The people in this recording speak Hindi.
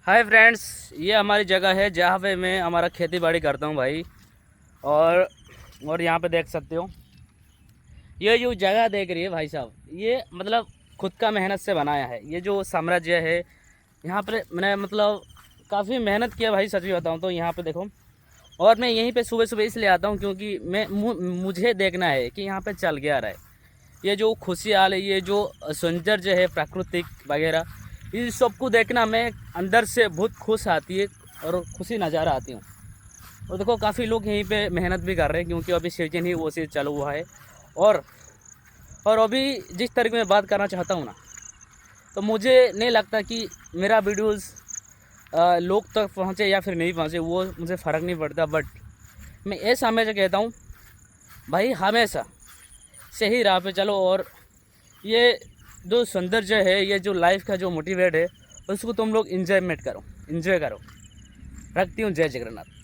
हाय फ्रेंड्स, ये हमारी जगह है जहाँ पे मैं हमारा खेती बाड़ी करता हूँ भाई। और यहाँ पे देख सकते हो, ये जो जगह देख रही है भाई साहब, ये मतलब खुद का मेहनत से बनाया है। ये जो साम्राज्य है यहाँ पर मैंने मतलब काफ़ी मेहनत किया भाई, सच भी बताऊँ तो। यहाँ पे देखो, और मैं यहीं पे सुबह सुबह इसलिए आता हूँ क्योंकि मुझे देखना है कि यहाँ पे चल क्या रहा है। ये जो खुशहाल है, ये जो सौंदर्य है प्राकृतिक वगैरह, इस सबको देखना मैं अंदर से बहुत खुश आती है और खुशी नज़ारा आती हूँ। और देखो, काफ़ी लोग यहीं पे मेहनत भी कर रहे हैं क्योंकि अभी सीजन ही वो चीज़ चालू हुआ है। और और अभी जिस तरीके मैं बात करना चाहता हूँ ना, तो मुझे नहीं लगता कि मेरा वीडियोज़ लोग तक पहुँचे या फिर नहीं पहुँचे, वो मुझे फ़र्क नहीं पड़ता। बट मैं ऐसा हमेशा कहता हूँ भाई, हमेशा सही राह पे चलो। और ये जो सौंदर्य है, ये जो लाइफ का जो मोटिवेट है, उसको तुम लोग इंजॉयमेंट करो, इंजॉय करो। रखती हूँ। जय जगन्नाथ।